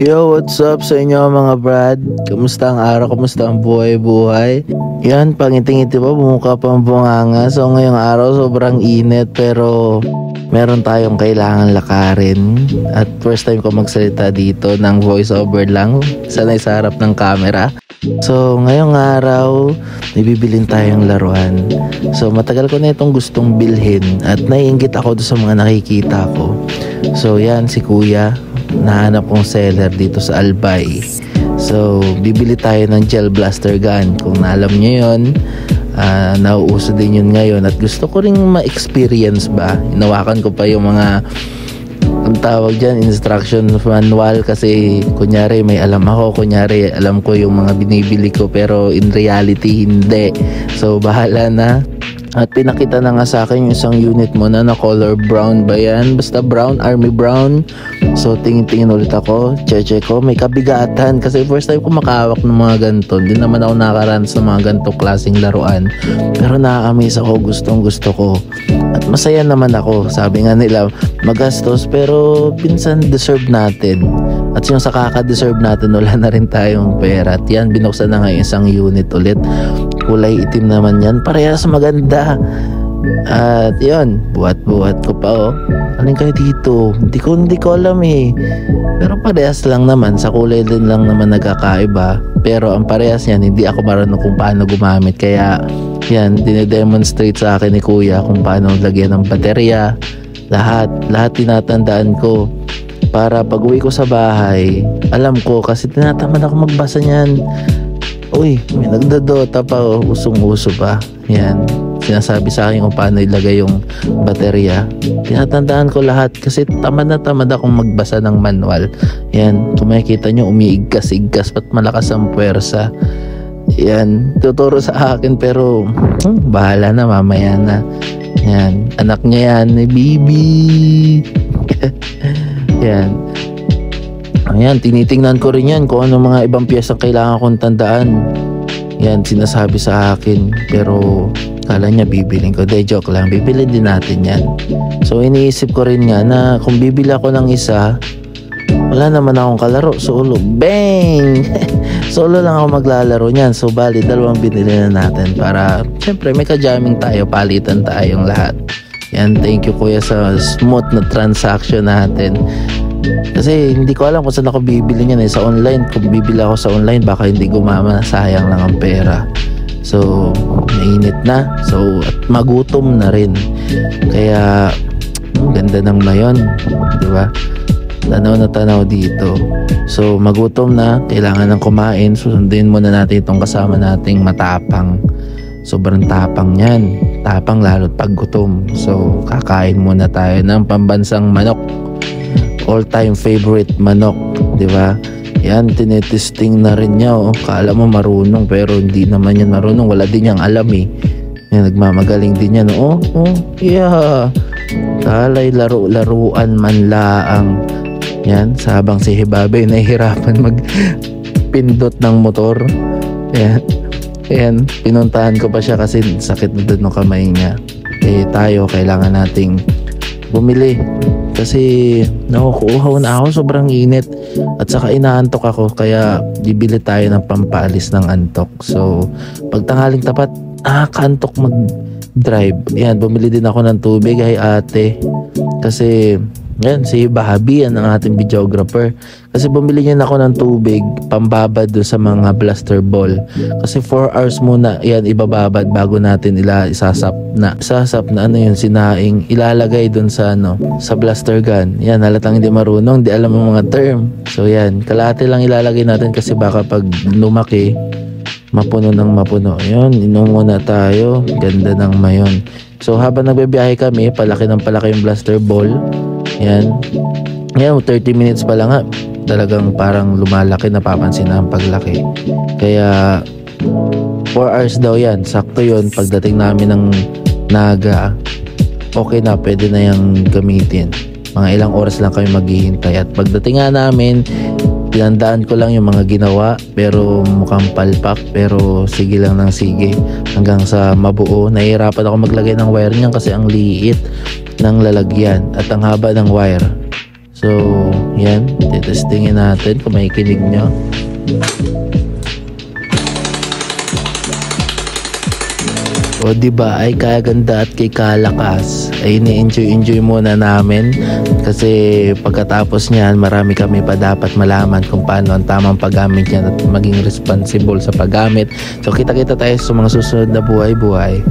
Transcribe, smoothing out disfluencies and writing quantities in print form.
Yo, what's up sa inyo mga brad? Kamusta ang araw? Kamusta ang buhay-buhay? Yan, pangiting-ngiti pa, bumuka pa ang bunganga. So ngayong araw sobrang init pero meron tayong kailangan lakarin. At first time ko magsalita dito ng voiceover lang, sanay sa harap ng camera. So ngayong araw, may bibilin tayong laruan. So matagal ko na itong gustong bilhin at naiinggit ako sa mga nakikita ko. So yan, si kuya, nahanap kong seller dito sa Albay. So bibili tayo ng gel blaster gun. Kung naalam nyo yun, nauuso din yun ngayon. At gusto ko ring ma-experience ba. Inawakan ko pa yung mga, ang tawag dyan, instruction manual. Kasi kunyari may alam ako, kunyari alam ko yung mga binibili ko, pero in reality hindi. So bahala na. At pinakita na nga sa akin yung isang unit mo na color brown ba yan? Basta brown, army brown. So tingin-tingin ulit ako, check ko, may kabigatan. Kasi first time ko makahawak ng mga ganito. Hindi naman ako nakaranas ng mga ganito klaseng laruan. Pero na-amaze ako, gustong gusto ko. At masaya naman ako. Sabi nga nila, magastos pero pinsan deserve natin. At yung sa kaka-deserve natin, wala na rin tayong pera. At yan, binuksan na nga yung isang unit ulit. Kulay itim naman yan, parehas maganda. At yun, buhat-buhat ko pa Alin kayo dito? Hindi ko alam eh. Pero parehas lang naman, sa kulay din lang naman nagkakaiba. Pero ang parehas niyan, hindi ako marunong kung paano gumamit. Kaya yan, dinedemonstrate sa akin ni kuya kung paano lagyan ng baterya. Lahat tinatandaan ko. Para pag uwi ko sa bahay, alam ko kasi tinatamad ako magbasa niyan. Uy, may nagdodota pa usong-uso pa. Yan, sinasabi sa akin kung paano ilagay yung baterya. Tinatandaan ko lahat kasi tamad akong magbasa ng manual. Yan, kung makikita nyo, umiigkas-igkas pat malakas ang puwersa. Yan, tuturo sa akin pero bahala na, mamaya na. Yan, anak niya yan, Bibi. Yan. Ayan, tinitingnan ko rin yan kung ano mga ibang piyesa kailangan kong tandaan. Yan, sinasabi sa akin. Pero kala niya bibilin ko. De, joke lang, bibilin din natin yan. So iniisip ko rin nga na kung bibili ako ng isa, wala naman akong kalaro. Solo, bang! Solo lang ako maglalaro niyan. So bali, dalawang binili na natin para syempre may ka-jamming tayo, palitan tayong lahat. Yan, thank you kuya sa smooth na transaction natin. Kasi hindi ko alam kung saan ako bibili niyan sa online. Kung bibili ako sa online, baka hindi gumama, sayang lang ang pera. So mainit na. So at magutom na rin. Kaya ganda ng mayon, di ba? Tanaw na tanaw dito. So magutom na, kailangan ng kumain. Susundin muna natin itong kasama nating matapang. Sobrang tapang yan. Tapang lalo't pag gutom. So kakain muna tayo ng pambansang manok. All-time favorite manok, di ba? Yan, tinetesting na rin niya. Kala mo marunong pero hindi naman yan marunong. Wala din niyang alam eh. Yan, nagmamagaling din yan. Yeah. Talay, laruan man laang. Yan, sabang si Hibabe nahihirapan magpindot ng motor. Yan. Ayan, pinuntahan ko pa siya kasi sakit na doon ng kamay niya. Eh tayo, kailangan nating bumili. Kasi nakukuhaw na ako, sobrang init. At saka inaantok ako, kaya bibili tayo ng pampaalis ng antok. So, pag tanghaling tapat, kaantok mag-drive. Ayan, bumili din ako ng tubig, ay ate. Kasi yan, si Bahabi, yan ang ating videographer. Kasi bumili niya ako ng tubig, pambabad doon sa mga blaster ball. Kasi 4 hours muna, yan, ibababad bago natin isasap na ano yun, sinaing, ilalagay doon sa sa blaster gun. Yan, halatang hindi marunong, di alam ang mga term. So yan, kalahati lang ilalagay natin kasi baka pag lumaki, mapuno ng mapuno. Yun, inom muna tayo, ganda ng mayon. So habang nagbibiyahe kami, palaki ng palaki yung blaster ball. Yan, 30 minutes pa lang talagang parang lumalaki, napapansin na ang paglaki. Kaya 4 hours daw yan, sakto yun. Pagdating namin ng Naga, okay na, pwede na yung gamitin. Mga ilang oras lang kami maghihintay. At pagdating nga namin, pinandaan ko lang yung mga ginawa, pero mukhang palpak, pero sige lang ng sige hanggang sa mabuo. Nahihirapan ako maglagay ng wire niyan kasi ang liit ng lalagyan at ang haba ng wire. So, yan. Titestingin natin kung may kinig nyo. O diba ay kaganda at kay kalakas ay ni-enjoy muna namin kasi pagkatapos niyan marami kami pa dapat malaman kung paano ang tamang paggamit niyan at maging responsible sa paggamit. So kita-kita tayo sa mga susunod na buhay-buhay.